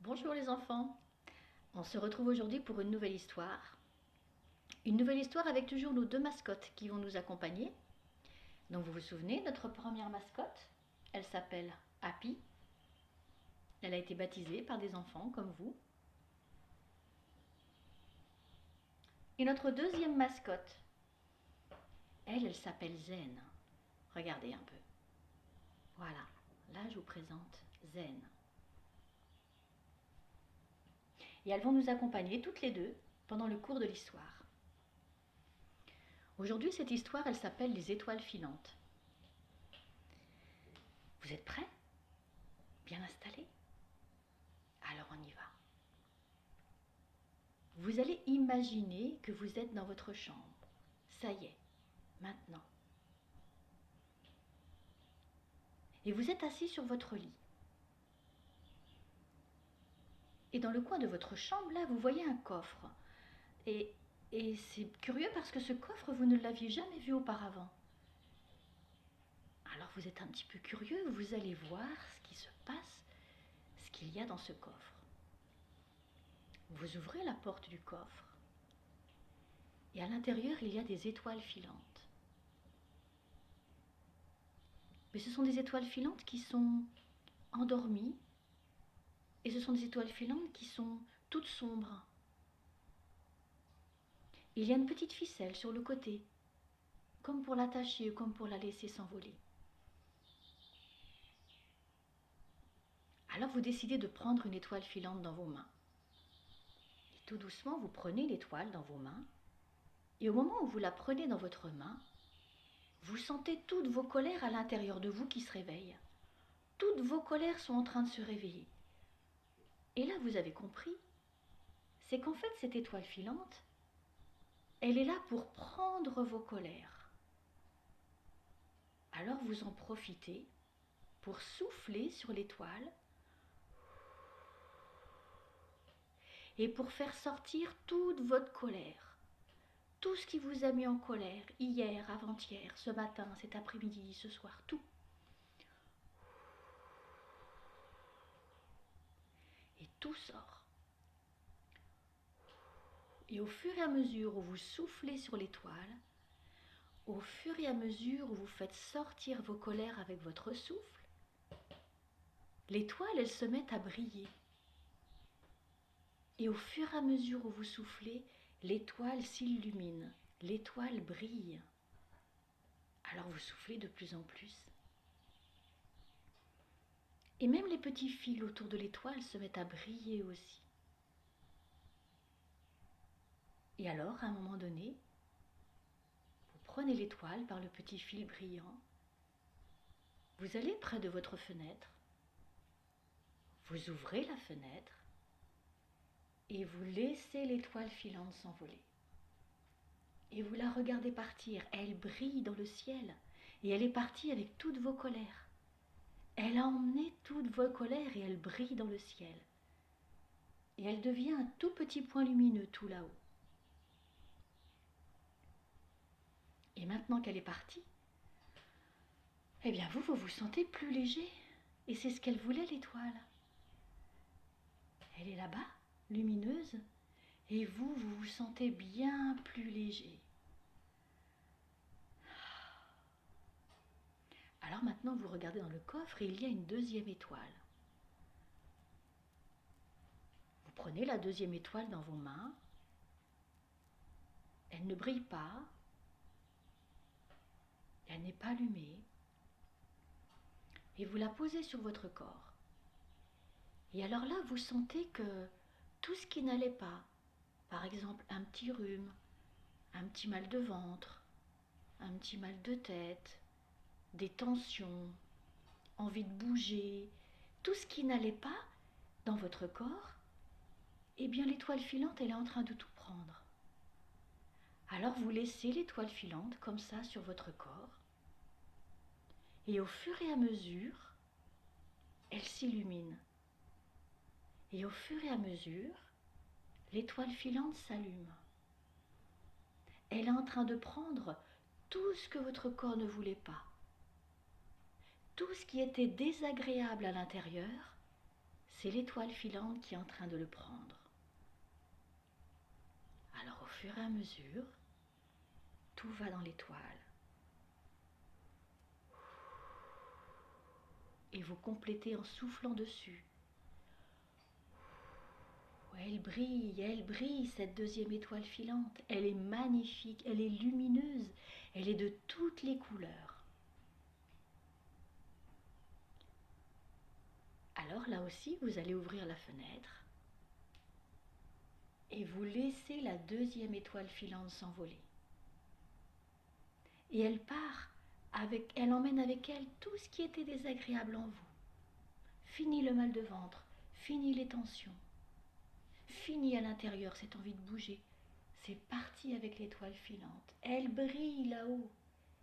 Bonjour les enfants, on se retrouve aujourd'hui pour une nouvelle histoire. Une nouvelle histoire avec toujours nos deux mascottes qui vont nous accompagner. Donc vous vous souvenez, notre première mascotte, elle s'appelle Happy. Elle a été baptisée par des enfants comme vous. Et notre deuxième mascotte, elle s'appelle Zen. Regardez un peu. Voilà, là je vous présente Zen. Et elles vont nous accompagner toutes les deux pendant le cours de l'histoire. Aujourd'hui, cette histoire, elle s'appelle Les étoiles filantes. Vous êtes prêts? Bien installés? Alors on y va. Vous allez imaginer que vous êtes dans votre chambre. Ça y est, maintenant. Et vous êtes assis sur votre lit. Et dans le coin de votre chambre, là, vous voyez un coffre. Et, et c'est curieux parce que ce coffre, vous ne l'aviez jamais vu auparavant. Alors vous êtes un petit peu curieux, vous allez voir ce qui se passe, ce qu'il y a dans ce coffre. Vous ouvrez la porte du coffre. Et à l'intérieur, il y a des étoiles filantes. Mais ce sont des étoiles filantes qui sont endormies. Et ce sont des étoiles filantes qui sont toutes sombres. Il y a une petite ficelle sur le côté, comme pour l'attacher ou comme pour la laisser s'envoler. Alors vous décidez de prendre une étoile filante dans vos mains. Et tout doucement, vous prenez l'étoile dans vos mains. Et au moment où vous la prenez dans votre main, vous sentez toutes vos colères à l'intérieur de vous qui se réveillent. Toutes vos colères sont en train de se réveiller. Et là, vous avez compris, c'est qu'en fait, cette étoile filante, elle est là pour prendre vos colères. Alors vous en profitez pour souffler sur l'étoile et pour faire sortir toute votre colère. Tout ce qui vous a mis en colère, hier, avant-hier, ce matin, cet après-midi, ce soir, tout. Et tout sort. Et au fur et à mesure où vous soufflez sur l'étoile, au fur et à mesure où vous faites sortir vos colères avec votre souffle, l'étoile, elle se met à briller. Et au fur et à mesure où vous soufflez, l'étoile s'illumine, l'étoile brille. Alors vous soufflez de plus en plus. Et même les petits fils autour de l'étoile se mettent à briller aussi. Et alors, à un moment donné, vous prenez l'étoile par le petit fil brillant, vous allez près de votre fenêtre, vous ouvrez la fenêtre et vous laissez l'étoile filante s'envoler. Et vous la regardez partir, elle brille dans le ciel et elle est partie avec toutes vos colères. Elle a emmené toutes vos colères et elle brille dans le ciel. Et elle devient un tout petit point lumineux tout là-haut. Et maintenant qu'elle est partie, eh bien vous vous sentez plus léger. Et c'est ce qu'elle voulait, l'étoile. Elle est là-bas, lumineuse, et vous vous sentez bien plus léger. Alors maintenant, vous regardez dans le coffre et il y a une deuxième étoile. Vous prenez la deuxième étoile dans vos mains. Elle ne brille pas. Elle n'est pas allumée. Et vous la posez sur votre corps. Et alors là, vous sentez que tout ce qui n'allait pas, par exemple un petit rhume, un petit mal de ventre, un petit mal de tête, des tensions, envie de bouger, tout ce qui n'allait pas dans votre corps, eh bien l'étoile filante, elle est en train de tout prendre. Alors vous laissez l'étoile filante comme ça sur votre corps, et au fur et à mesure, elle s'illumine. Et au fur et à mesure, l'étoile filante s'allume. Elle est en train de prendre tout ce que votre corps ne voulait pas. Tout ce qui était désagréable à l'intérieur c'est l'étoile filante qui est en train de le prendre. Alors au fur et à mesure, tout va dans l'étoile. Et vous complétez en soufflant dessus. Elle brille cette deuxième étoile filante. Elle est magnifique, elle est lumineuse, elle est de toutes les couleurs. Alors là aussi, vous allez ouvrir la fenêtre et vous laissez la deuxième étoile filante s'envoler. Et elle part, elle emmène avec elle tout ce qui était désagréable en vous. Fini le mal de ventre, fini les tensions, fini à l'intérieur cette envie de bouger. C'est parti avec l'étoile filante. Elle brille là-haut,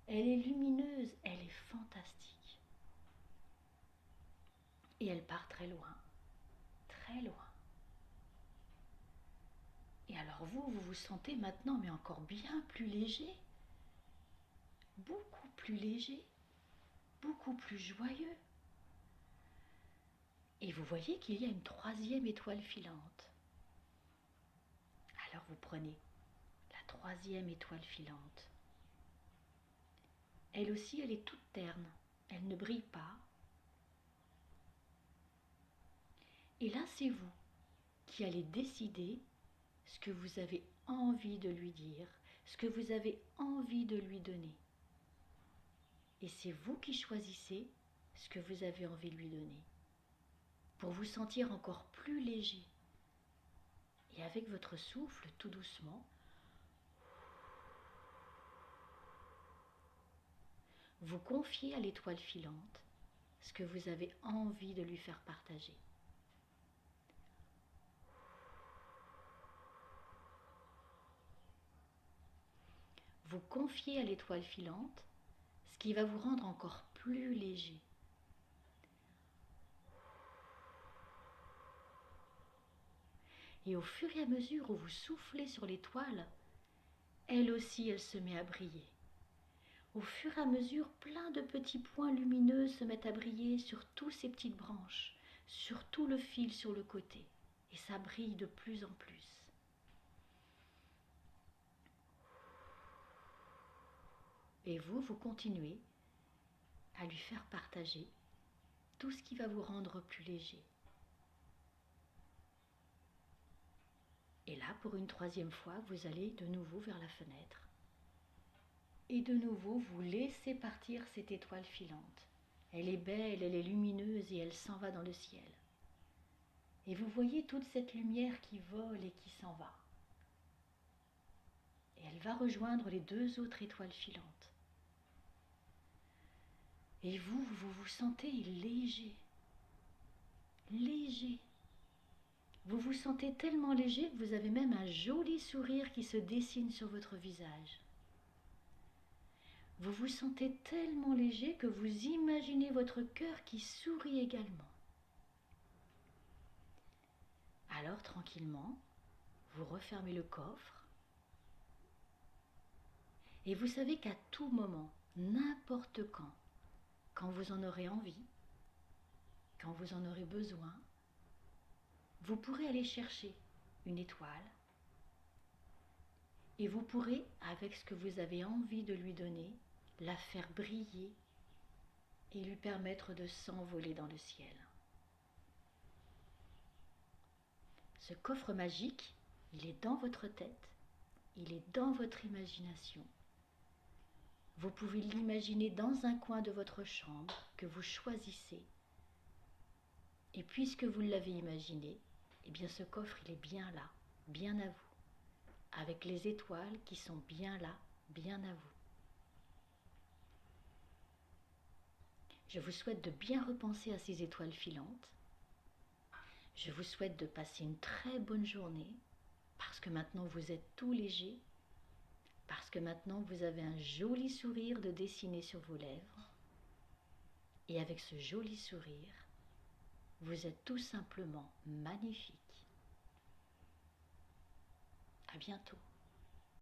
elle est lumineuse, elle est fantastique. Et elle part très loin, très loin. Et alors vous vous sentez maintenant, mais encore bien plus léger, beaucoup plus léger, beaucoup plus joyeux. Et vous voyez qu'il y a une troisième étoile filante. Alors vous prenez la troisième étoile filante. Elle aussi, elle est toute terne, elle ne brille pas. Et là, c'est vous qui allez décider ce que vous avez envie de lui dire, ce que vous avez envie de lui donner. Et c'est vous qui choisissez ce que vous avez envie de lui donner, pour vous sentir encore plus léger. Et avec votre souffle, tout doucement, vous confiez à l'étoile filante ce que vous avez envie de lui faire partager. Vous confiez à l'étoile filante ce qui va vous rendre encore plus léger. Et au fur et à mesure où vous soufflez sur l'étoile, elle aussi, elle se met à briller. Au fur et à mesure, plein de petits points lumineux se mettent à briller sur toutes ces petites branches, sur tout le fil sur le côté. Et ça brille de plus en plus. Et vous continuez à lui faire partager tout ce qui va vous rendre plus léger. Et là, pour une troisième fois, vous allez de nouveau vers la fenêtre. Et de nouveau, vous laissez partir cette étoile filante. Elle est belle, elle est lumineuse et elle s'en va dans le ciel. Et vous voyez toute cette lumière qui vole et qui s'en va. Et elle va rejoindre les deux autres étoiles filantes. Et vous vous sentez léger. Léger. Vous vous sentez tellement léger que vous avez même un joli sourire qui se dessine sur votre visage. Vous vous sentez tellement léger que vous imaginez votre cœur qui sourit également. Alors tranquillement, vous refermez le coffre et vous savez qu'à tout moment, n'importe quand vous en aurez envie, quand vous en aurez besoin, vous pourrez aller chercher une étoile et vous pourrez, avec ce que vous avez envie de lui donner, la faire briller et lui permettre de s'envoler dans le ciel. Ce coffre magique, il est dans votre tête, il est dans votre imagination. Vous pouvez l'imaginer dans un coin de votre chambre que vous choisissez. Et puisque vous l'avez imaginé, eh bien ce coffre, il est bien là, bien à vous, avec les étoiles qui sont bien là, bien à vous. Je vous souhaite de bien repenser à ces étoiles filantes. Je vous souhaite de passer une très bonne journée, parce que maintenant vous êtes tout léger, parce que maintenant vous avez un joli sourire de dessiné sur vos lèvres. Et avec ce joli sourire, vous êtes tout simplement magnifique. À bientôt.